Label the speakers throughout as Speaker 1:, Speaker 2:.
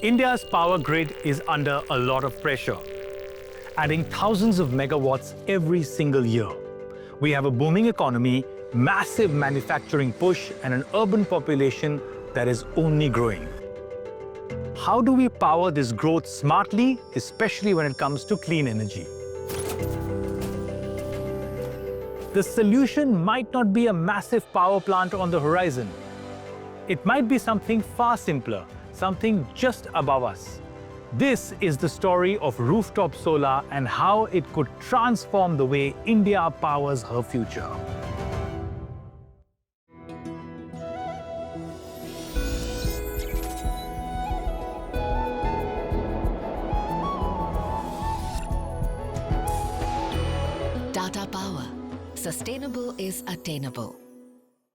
Speaker 1: India's power grid is under a lot of pressure, adding thousands of megawatts every single year. We have a booming economy, massive manufacturing push, and an urban population that is only growing. How do we power this growth smartly, especially when it comes to clean energy? The solution might not be a massive power plant on the horizon. It might be something far simpler, something just above us. This is the story of rooftop solar and how it could transform the way India powers her future.
Speaker 2: Tata Power. Sustainable is attainable.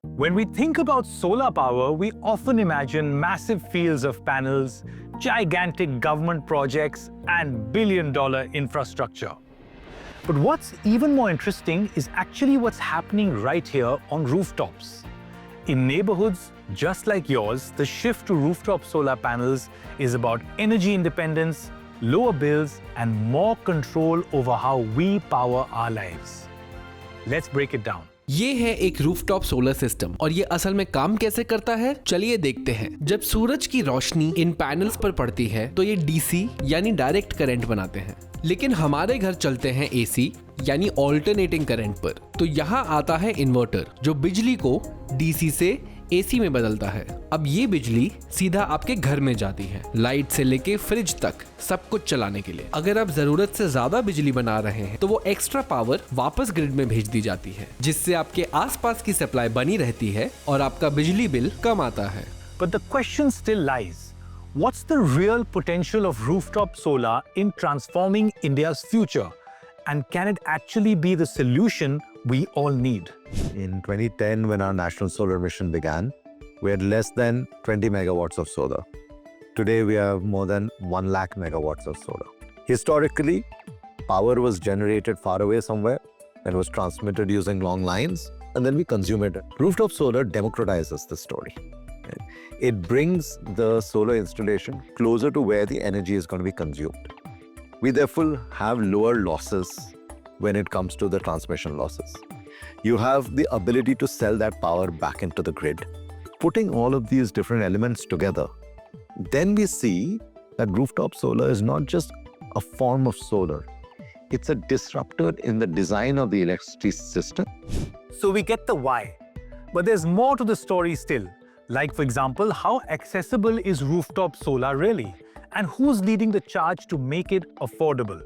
Speaker 1: When we think about solar power, we often imagine massive fields of panels, gigantic government projects, and billion-dollar infrastructure. But what's even more interesting is actually what's happening right here on rooftops. In neighborhoods just like yours, the shift to rooftop solar panels is about energy independence, lower bills, and more control over how we power our lives. Let's break it down.
Speaker 3: ये है एक rooftop solar system और ये असल में काम कैसे करता है, चलिए देखते हैं। जब सूरज की रोशनी इन पैनल्स पर पड़ती है तो ये डीसी यानी डायरेक्ट करंट बनाते हैं, लेकिन हमारे घर चलते हैं एसी यानी ऑल्टरनेटिंग करंट पर। तो यहाँ आता है इन्वर्टर जो बिजली को डीसी से एसी में बदलता है। अब ये बिजली सीधा आपके घर में जाती है, लाइट से लेके फ्रिज तक सब कुछ चलाने के लिए। अगर आप जरूरत से ज्यादा बिजली बना रहे हैं तो वो एक्स्ट्रा पावर वापस ग्रिड में भेज दी जाती है, जिससे आपके आसपास की सप्लाई बनी रहती है और आपका बिजली बिल कम आता है।
Speaker 1: But the question still lies. What's the real potential of rooftop solar in transforming India's future? And can it actually be the solution we all need?
Speaker 4: In 2010, when our national solar mission began, we had less than 20 megawatts of solar. Today, we have more than 1 lakh megawatts of solar. Historically, power was generated far away somewhere and was transmitted using long lines, and then we consume it. Rooftop solar democratizes the story. It brings the solar installation closer to where the energy is going to be consumed. We therefore have lower losses when it comes to the transmission losses. You have the ability to sell that power back into the grid. Putting all of these different elements together, then we see that rooftop solar is not just a form of solar. It's a disruptor in the design of the electricity system.
Speaker 1: So we get the why, but there's more to the story still. Like, for example, how accessible is rooftop solar really? And who's leading the charge to make it affordable?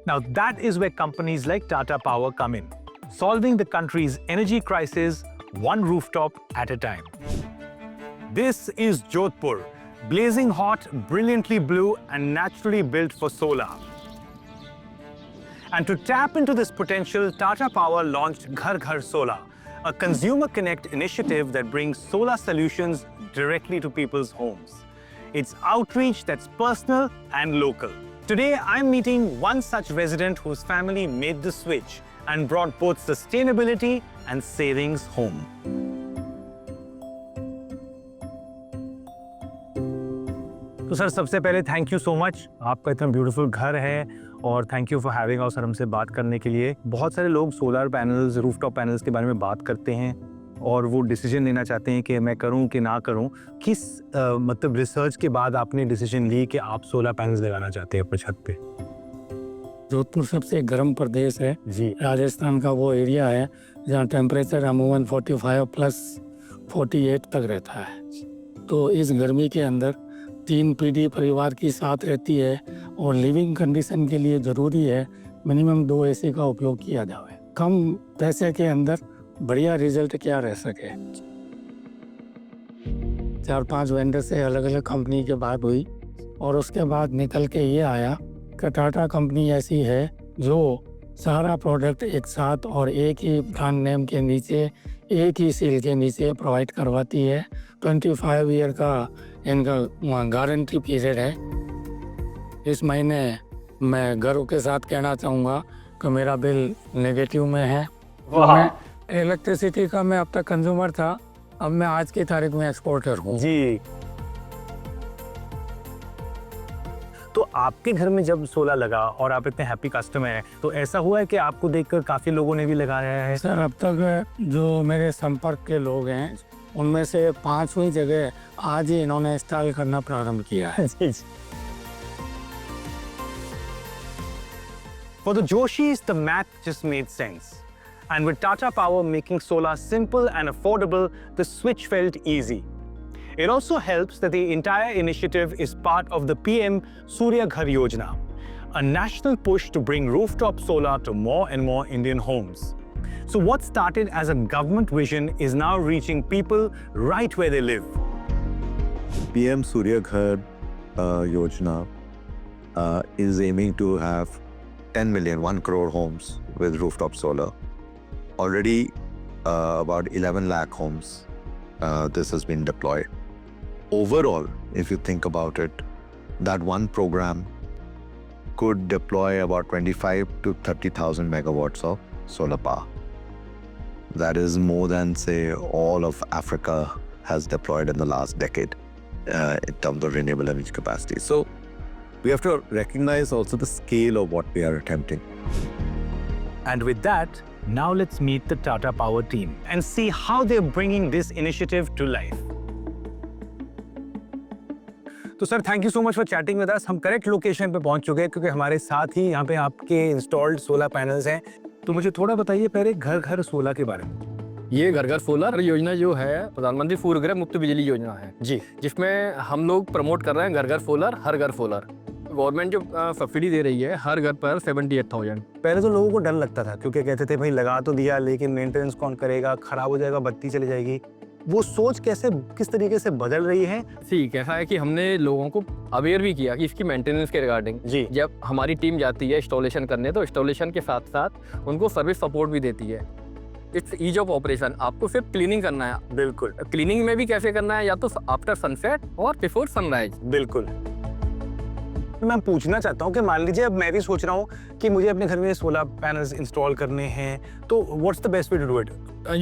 Speaker 1: Now that is where companies like Tata Power come in, solving the country's energy crisis one rooftop at a time. This is Jaipur, blazing hot, brilliantly blue, and naturally built for solar. And to tap into this potential, Tata Power launched Ghar Ghar Solar, a consumer connect initiative that brings solar solutions directly to people's homes. It's outreach that's personal and local. Today, I'm meeting one such resident whose family made the switch and brought both sustainability and savings home. तो sir, सबसे पहले thank you so much. आपका इतना beautiful घर है और thank you for having us हमसे बात करने के लिए। बहुत सारे लोग सोलर पैनल्स, रूफटॉप पैनल्स के बारे में बात करते हैं और वो डिसीजन लेना चाहते हैं कि मैं करूं कि ना करूं। किस मतलब रिसर्च के बाद आपने डिसीजन ली कि आप सोलर पैनल्स लगाना चाहते हैं अपने छत पे?
Speaker 5: जोधपुर सबसे गर्म प्रदेश है
Speaker 1: जी।
Speaker 5: राजस्थान का वो एरिया है जहाँ टेम्परेचर अमूमन 45 प्लस 48 तक रहता है। तो इस गर्मी के अंदर 3 पीढ़ी परिवार की साथ रहती है और लिविंग कंडीशन के लिए ज़रूरी है मिनिमम 2 एसी का उपयोग किया जाए। कम पैसे के अंदर बढ़िया रिजल्ट क्या रह सके। 4-5 वेंडर से अलग अलग कंपनी की बात हुई और उसके बाद निकल के ये आया कि टाटा कंपनी ऐसी है जो सारा प्रोडक्ट एक साथ और एक ही ब्रांड नेम के नीचे, एक ही सील के नीचे प्रोवाइड करवाती है। 25 ईयर का इनका गारंटी पीरियड है। इस महीने मैं गर्व के साथ कहना चाहूँगा कि मेरा बिल नेगेटिव में है। मैं इलेक्ट्रिसिटी का मैं अब तक कंज्यूमर था, अब मैं आज की तारीख में एक्सपोर्टर हूँ
Speaker 1: जी। तो आपके घर में जब सोलर लगा और आप इतने हैप्पी कस्टमर हैं, तो ऐसा हुआ है कि आपको देखकर काफ़ी लोगों ने भी लगाया है?
Speaker 5: सर अब तक जो मेरे संपर्क के लोग हैं उनमें से 5वीं जगह आज ही इन्होंने इंस्टॉल करना प्रारंभ किया है।
Speaker 1: For the Joshis, the math just made sense. And with Tata Power making solar simple and affordable, the switch felt easy. It also helps that the entire initiative is part of the PM Surya Ghar Yojana, a national push to bring rooftop solar to more and more Indian homes. So what started as a government vision is now reaching people right where they live.
Speaker 4: PM Surya Ghar Yojana is aiming to have 10 million, 1 crore homes with rooftop solar. Already about 11 lakh homes this has been deployed. Overall, if you think about it, that one program could deploy about 25 to 30,000 megawatts of solar power. That is more than, say, all of Africa has deployed in the last decade in terms of renewable energy capacity. So we have to recognize also the scale of what we are attempting.
Speaker 1: And with that, now let's meet the Tata Power team and see how they're bringing this initiative to life. तो sir, thank you so much for chatting with us. हम correct location पे पहुंच चुके हैं क्योंकि हमारे साथ ही यहाँ पे आपके इंस्टॉल्ड सोलर पैनल्स हैं। तो मुझे थोड़ा बताइए पहले घर घर सोलर के बारे में।
Speaker 6: ये घर घर सोलर योजना जो है प्रधानमंत्री सूर्य मुफ्त बिजली योजना है
Speaker 1: जी,
Speaker 6: जिसमें हम लोग प्रमोट कर रहे हैं घर घर सोलर, हर घर सोलर। गवर्नमेंट जो सब्सिडी दे रही है हर घर पर 78,000।
Speaker 1: पहले तो लोगों को डर लगता था क्योंकि कहते थे भाई लगा तो दिया लेकिन मेंटेनेंस कौन करेगा, खराब हो जाएगा, बत्ती चली जाएगी। वो सोच किस तरीके से बदल रही है?
Speaker 6: ठीक ऐसा है कि हमने लोगों को अवेयर भी किया कि इसकी मेंटेनेंस के रिगार्डिंग।
Speaker 1: जी,
Speaker 6: जब हमारी टीम जाती है इंस्टॉलेशन करने तो इंस्टॉलेशन के साथ साथ उनको सर्विस सपोर्ट भी देती है। It's ease of operation. आपको सिर्फ क्लीनिंग करना है।
Speaker 1: बिल्कुल।
Speaker 6: क्लीनिंग में भी कैसे करना है, या तो आफ्टर सनसेट और बिफोर सनराइज।
Speaker 1: बिल्कुल। मैं पूछना चाहता हूँ कि मान लीजिए अब मैं भी सोच रहा हूँ कि मुझे अपने घर में सोलर पैनल्स इंस्टॉल करने हैं, तो what's the best way to do it?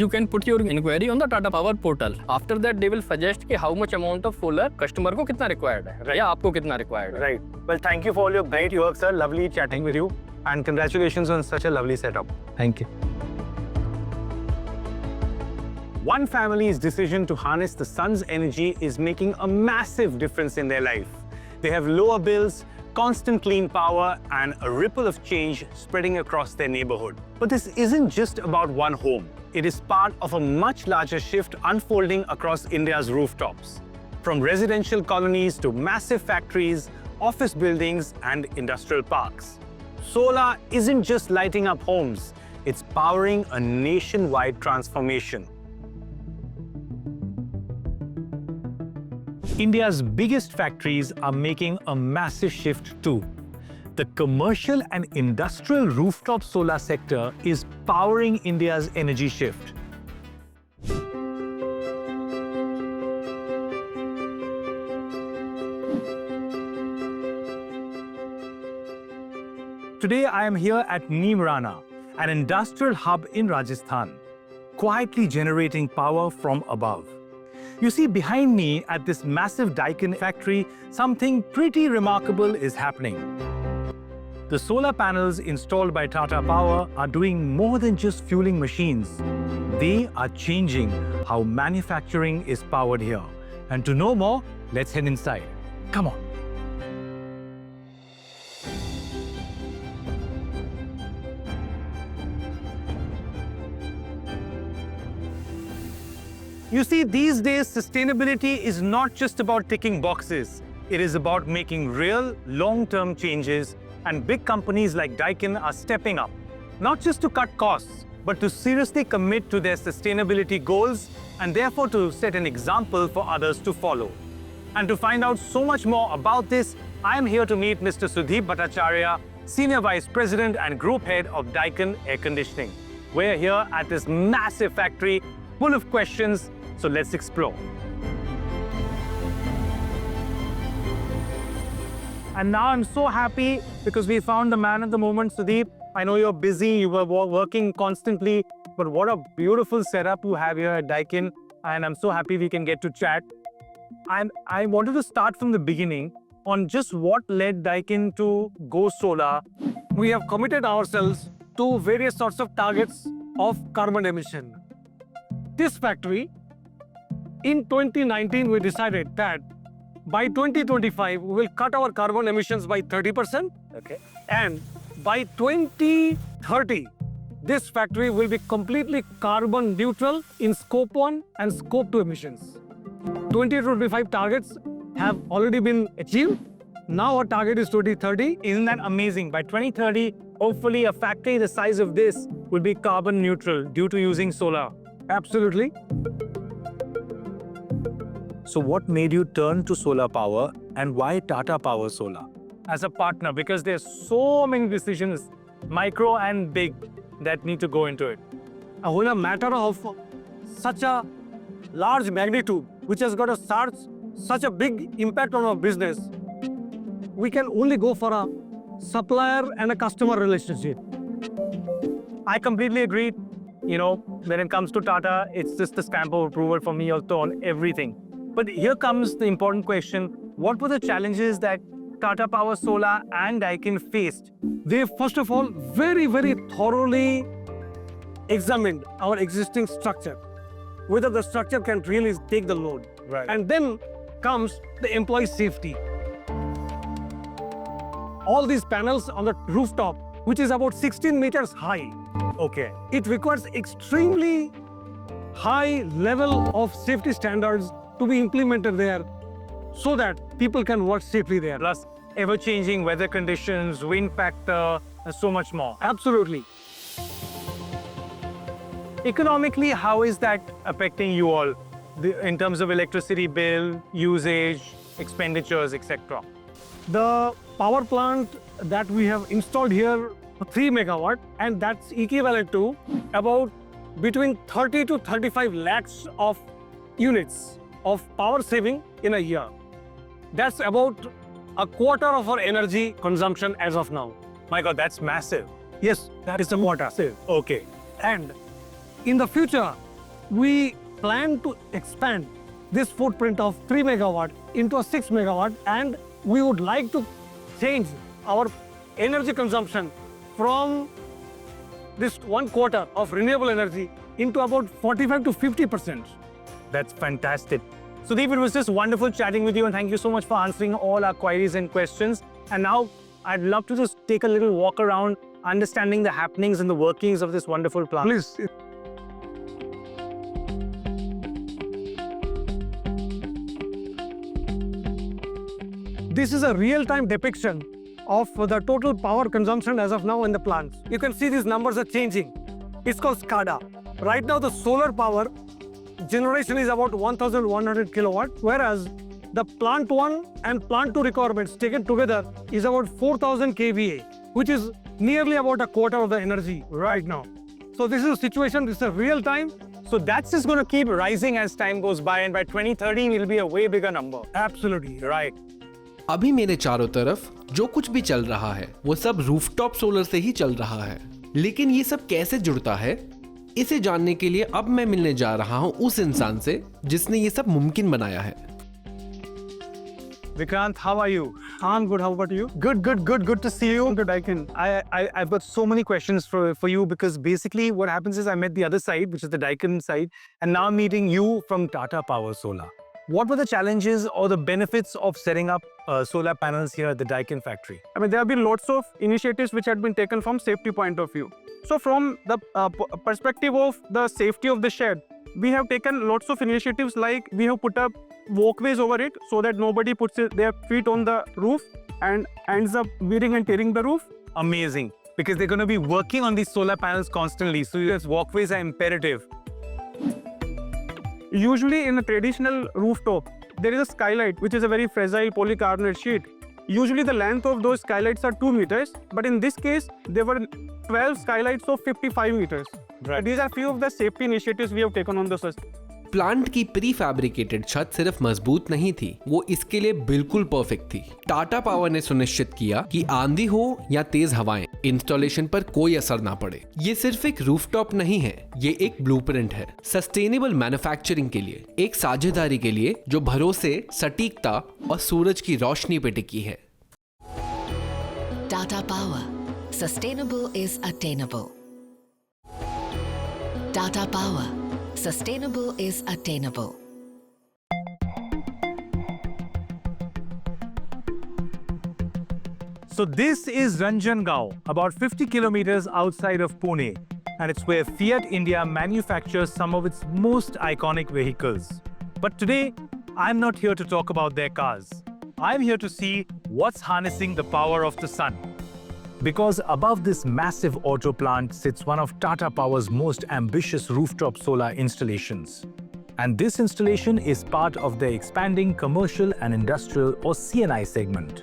Speaker 6: You can put your inquiry on the Tata Power portal. After that, they will suggest कि how much amount of solar customer को कितना required है या आपको कितना required है.
Speaker 1: Right. Well, thank you for all your great work, sir. Lovely chatting with you, and congratulations on such a lovely setup.
Speaker 6: Thank you.
Speaker 1: One family's decision to harness the sun's energy is making a massive difference in their life. They have lower bills, constant clean power, and a ripple of change spreading across their neighborhood. But this isn't just about one home. It is part of a much larger shift unfolding across India's rooftops. From residential colonies to massive factories, office buildings, and industrial parks. Solar isn't just lighting up homes, it's powering a nationwide transformation. India's biggest factories are making a massive shift too. The commercial and industrial rooftop solar sector is powering India's energy shift. Today I am here at Neemrana, an industrial hub in Rajasthan, quietly generating power from above. You see, behind me at this massive Daikin factory, something pretty remarkable is happening. The solar panels installed by Tata Power are doing more than just fueling machines. They are changing how manufacturing is powered here. And to know more, let's head inside. Come on. You see, these days, sustainability is not just about ticking boxes. It is about making real, long-term changes, and big companies like Daikin are stepping up, not just to cut costs, but to seriously commit to their sustainability goals and therefore to set an example for others to follow. And to find out so much more about this, I am here to meet Mr. Sudhip Bhattacharya, Senior Vice President and Group Head of Daikin Air Conditioning. We're here at this massive factory full of questions, so let's explore. And now I'm so happy because we found the man at the moment, Sudhip. I know you're busy, you were working constantly, but what a beautiful setup you have here at Daikin. And I'm so happy we can get to chat. And I wanted to start from the beginning. on just what led Daikin to go solar.
Speaker 7: We have committed ourselves to various sorts of targets of carbon emission. This factory, in 2019, we decided that by 2025, we will cut our carbon emissions by 30%.
Speaker 1: Okay.
Speaker 7: And by 2030, this factory will be completely carbon neutral in scope 1 and scope 2 emissions. 2025 targets have already been achieved. Now our target is 2030.
Speaker 1: Isn't that amazing? By 2030, hopefully a factory the size of this will be carbon neutral due to using solar.
Speaker 7: Absolutely.
Speaker 1: So what made you turn to solar power and why Tata Power Solar? As a partner, because there's so many decisions, micro and big, that need to go into it.
Speaker 7: When a matter of such a large magnitude, which has got such a big impact on our business, we can only go for a supplier and a customer relationship.
Speaker 1: I completely agree. You know, when it comes to Tata, it's just the stamp of approval for me also on everything. But here comes the important question. What were the challenges that Tata Power Solar and Daikin faced?
Speaker 7: They first of all very, very thoroughly examined our existing structure, whether the structure can really take the load.
Speaker 1: Right.
Speaker 7: And then comes the employee safety. All these panels on the rooftop, which is about 16 meters high,
Speaker 1: Okay.
Speaker 7: it requires extremely high level of safety standards to be implemented there so that people can work safely there.
Speaker 1: Plus, ever-changing weather conditions, wind factor, and so much more.
Speaker 7: Absolutely.
Speaker 1: Economically, how is that affecting you all in terms of electricity bill, usage, expenditures, etc.?
Speaker 7: The power plant that we have installed here, 3 megawatt, and that's equivalent to about between 30 to 35 lakhs of units of power saving in a year. That's about a quarter of our energy consumption as of now.
Speaker 1: My God, that's massive.
Speaker 7: Yes, that is a quarter.
Speaker 1: Okay.
Speaker 7: And in the future, we plan to expand this footprint of 3 megawatt into a 6 megawatt, and we would like to change our energy consumption from this 1/4 of renewable energy into about 45 to 50%.
Speaker 1: That's fantastic. Sudeep, it was just wonderful chatting with you, and thank you so much for answering all our queries and questions. And now I'd love to just take a little walk around, understanding the happenings and the workings of this wonderful plant.
Speaker 7: Please. This is a real-time depiction of the total power consumption as of now in the plants. You can see these numbers are changing. It's called SCADA. Right now, the solar power generation is about 1,100 kilowatt, whereas the plant 1 and plant 2 requirements taken together is about 4,000 kVA, which is nearly about a quarter of the energy right now. So this is a situation, this is a real time.
Speaker 1: So that's just going to keep rising as time goes by, and by 2030, it'll be a way bigger number.
Speaker 7: Absolutely.
Speaker 1: Right.
Speaker 3: अभी मेरे चारों तरफ जो कुछ भी चल रहा है वो सब रूफटॉप सोलर से ही चल रहा है, लेकिन ये सब कैसे जुड़ता है, इसे जानने के लिए अब मैं मिलने जा रहा हूं उस इंसान से जिसने ये सब मुमकिन बनाया है।
Speaker 1: Vikrant, how are you?
Speaker 7: I'm good. How about you?
Speaker 1: Good to see you.
Speaker 7: Good, I can.
Speaker 1: I've got so many questions for you, because basically what happens is I met the other side, which is the Daikin side, and now I'm meeting you from Tata Power Solar. What were the challenges or the benefits of setting up solar panels here at the Daikin factory?
Speaker 8: I mean, there have been lots of initiatives which had been taken from safety point of view. So from the perspective of the safety of the shed, we have taken lots of initiatives, like we have put up walkways over it so that nobody puts their feet on the roof and ends up wearing and tearing the roof.
Speaker 1: Amazing, because they're going to be working on these solar panels constantly, so yes, walkways are imperative.
Speaker 8: Usually in a traditional rooftop, there is a skylight, which is a very fragile polycarbonate sheet. Usually the length of those skylights are 2 meters, but in this case, there were 12 skylights of 55 meters.
Speaker 1: Right.
Speaker 8: These are few of the safety initiatives we have taken on the system.
Speaker 3: Plant की pre fabricated छत सिर्फ मजबूत नहीं थी, वो इसके लिए बिल्कुल परफेक्ट थी। टाटा पावर ने सुनिश्चित किया कि आंधी हो या तेज हवाएं, इंस्टॉलेशन पर कोई असर ना पड़े। ये सिर्फ एक रूफटॉप नहीं है, ये एक ब्लूप्रिंट है सस्टेनेबल मैन्युफैक्चरिंग के लिए, एक साझेदारी के लिए जो भरोसे, सटीकता और सूरज की रोशनी पे टिकी है।
Speaker 2: Tata Power. Sustainable is attainable. Tata Power. Sustainable is attainable.
Speaker 1: So this is Ranjangaon, about 50 kilometers outside of Pune, and it's where Fiat India manufactures some of its most iconic vehicles. But today, I'm not here to talk about their cars. I'm here to see what's harnessing the power of the sun. Because above this massive auto plant sits one of Tata Power's most ambitious rooftop solar installations. And this installation is part of their expanding commercial and industrial or C&I segment.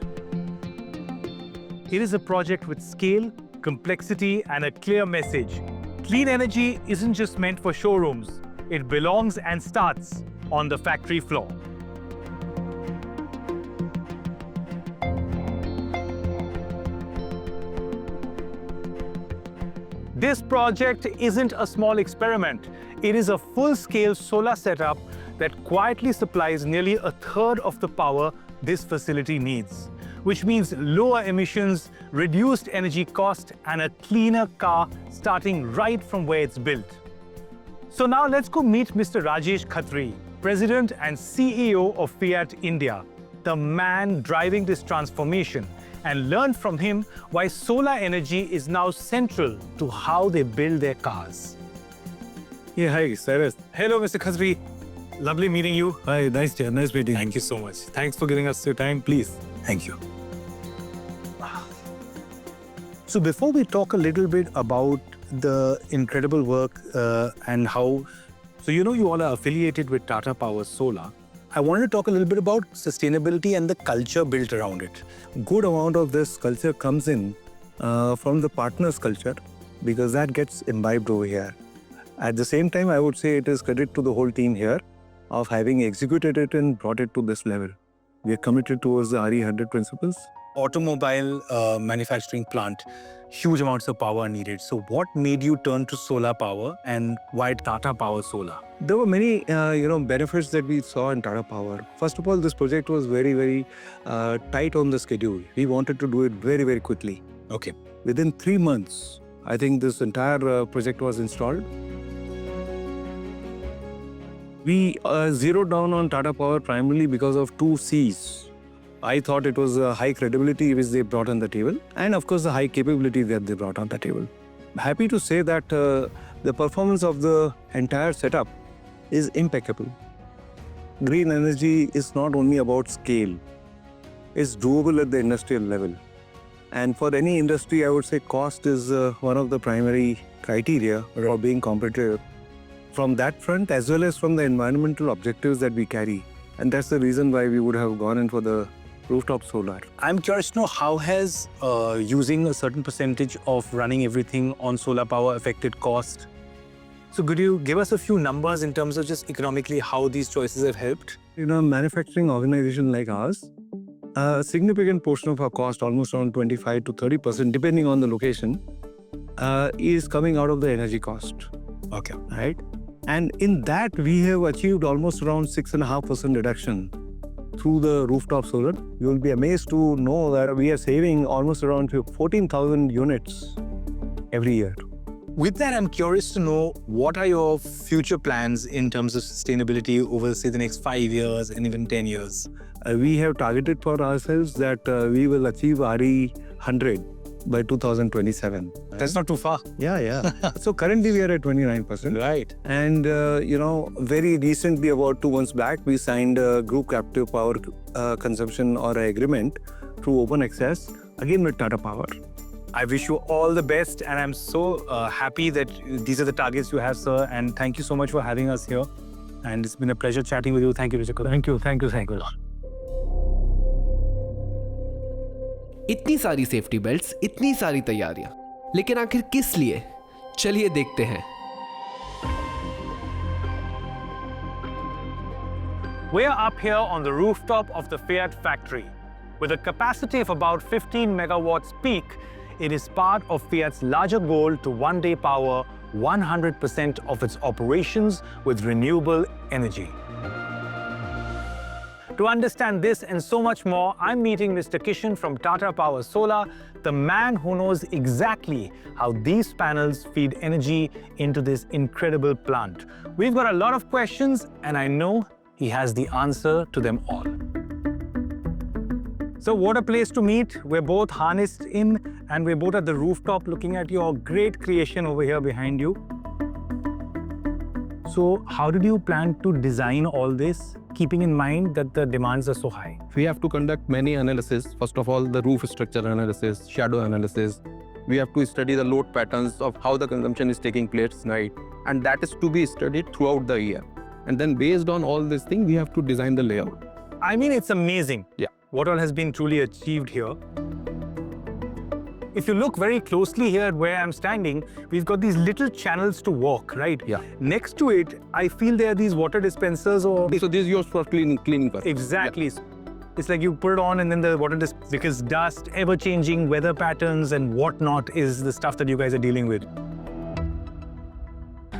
Speaker 1: It is a project with scale, complexity, and a clear message. Clean energy isn't just meant for showrooms. It belongs and starts on the factory floor. This project isn't a small experiment. It is a full-scale solar setup that quietly supplies nearly a third of the power this facility needs, which means lower emissions, reduced energy cost, and a cleaner car starting right from where it's built. So now let's go meet Mr. Rajesh Khatri, President and CEO of Fiat India, the man driving this transformation, and learn from him why solar energy is now central to how they build their cars.
Speaker 9: Yeah, hi, Cyrus.
Speaker 1: Hello, Mr. Khatri. Lovely meeting you.
Speaker 9: Hi, nice meeting.
Speaker 1: Thank you so much. Thanks for giving us your time, please.
Speaker 9: Thank you.
Speaker 1: So before we talk a little bit about the incredible work and how, so you know you all are affiliated with Tata Power Solar. I wanted to talk a little bit about sustainability and the culture built around it.
Speaker 9: Good amount of this culture comes in from the partners culture because that gets imbibed over here. At the same time, I would say it is credit to the whole team here of having executed it and brought it to this level. We are committed towards the RE100 principles.
Speaker 1: Automobile manufacturing plant, huge amounts of power needed. So what made you turn to solar power and why Tata Power Solar?
Speaker 9: There were many benefits that we saw in Tata Power. First of all, this project was very tight on the schedule. We wanted to do it very quickly.
Speaker 1: Okay.
Speaker 9: Within 3 months, I think this entire project was installed. We zeroed down on Tata Power primarily because of 2 C's. I thought it was a high credibility which they brought on the table, and of course the high capability that they brought on the table. Happy to say that the performance of the entire setup is impeccable. Green energy is not only about scale, it's doable at the industrial level. And for any industry, I would say cost is one of the primary criteria for being competitive. From that front, as well as from the environmental objectives that we carry. And that's the reason why we would have gone in for the rooftop solar.
Speaker 1: I'm curious to know how has using a certain percentage of running everything on solar power affected cost? So could you give us a few numbers in terms of just economically how these choices have helped?
Speaker 9: You know, manufacturing organization like ours, a significant portion of our cost, almost around 25 to 30%, depending on the location, is coming out of the energy cost.
Speaker 1: Okay.
Speaker 9: Right? And in that, we have achieved almost around 6.5% reduction through the rooftop solar. You will be amazed to know that we are saving almost around 14,000 units every year.
Speaker 1: With that, I'm curious to know what are your future plans in terms of sustainability over, say, the next 5 years and even 10 years?
Speaker 9: We have targeted for ourselves that we will achieve RE100 by 2027.
Speaker 1: That's not too far.
Speaker 9: Yeah. So currently we are at 29%.
Speaker 1: Right.
Speaker 9: And, very recently, about 2 months back, we signed a group captive power consumption or agreement through open access, again with Tata Power.
Speaker 1: I wish you all the best, and I'm so happy that these are the targets you have, sir. And thank you so much for having us here. And it's been a pleasure chatting with you. Thank you, Richard.
Speaker 5: Thank you.
Speaker 3: इतनी सारी safety belts, इतनी सारी तैयारियां, लेकिन आखिर किस लिए? चलिए देखते हैं।
Speaker 1: We're up here on the rooftop of the Fiat factory. With a capacity of about 15 megawatts peak, it is part of Fiat's larger goal to one day power 100% of its operations with renewable energy. To understand this and so much more, I'm meeting Mr. Kishan from Tata Power Solar, the man who knows exactly how these panels feed energy into this incredible plant. We've got a lot of questions, and I know he has the answer to them all. So what a place to meet. We're both harnessed in, and we're both at the rooftop looking at your great creation over here behind you. So how did you plan to design all this, keeping in mind that the demands are so high?
Speaker 10: We have to conduct many analysis. First of all, the roof structure analysis, shadow analysis. We have to study the load patterns of how the consumption is taking place night. And that is to be studied throughout the year. And then based on all this thing, we have to design the layout.
Speaker 1: I mean, it's amazing.
Speaker 10: Yeah.
Speaker 1: What all has been truly achieved here. If you look very closely here at where I'm standing, we've got these little channels to walk, right?
Speaker 10: Yeah.
Speaker 1: Next to it, I feel there are these water dispensers or...
Speaker 10: So this is yours for cleaning purpose.
Speaker 1: Exactly.
Speaker 10: Yeah.
Speaker 1: It's like you put it on and then the water because dust, ever-changing weather patterns and whatnot is the stuff that you guys are dealing with.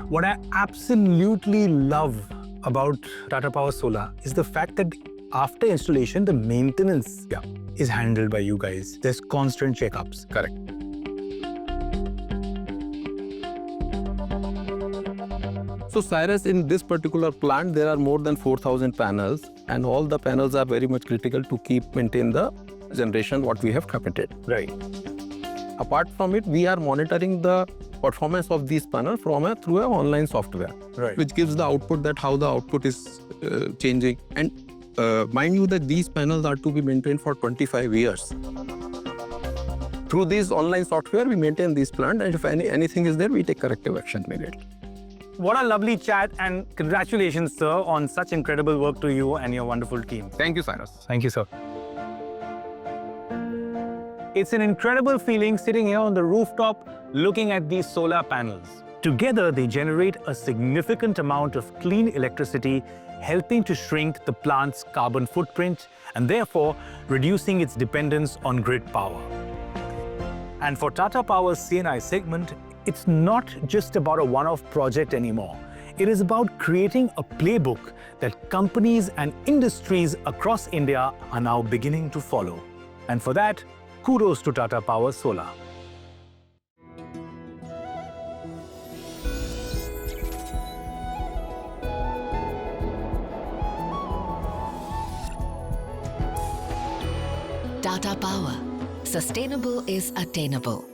Speaker 1: What I absolutely love about Tata Power Solar is the fact that after installation, the maintenance is handled by you guys. There's constant checkups.
Speaker 10: Correct. So Cyrus, in this particular plant, there are more than 4,000 panels, and all the panels are very much critical to maintain the generation what we have committed.
Speaker 1: Right.
Speaker 10: Apart from it, we are monitoring the performance of these panels through an online software,
Speaker 1: Right.
Speaker 10: which gives the output that how the output is changing. And mind you that these panels are to be maintained for 25 years. Through this online software, we maintain this plant, and if anything is there, we take corrective action immediately.
Speaker 1: What a lovely chat, and congratulations, sir, on such incredible work to you and your wonderful team.
Speaker 10: Thank you, Cyrus.
Speaker 1: Thank you, sir. It's an incredible feeling sitting here on the rooftop looking at these solar panels. Together, they generate a significant amount of clean electricity, helping to shrink the plant's carbon footprint and therefore reducing its dependence on grid power. And for Tata Power's C&I segment, it's not just about a one-off project anymore. It is about creating a playbook that companies and industries across India are now beginning to follow. And for that, kudos to Tata Power Solar.
Speaker 2: Tata Power. Sustainable is attainable.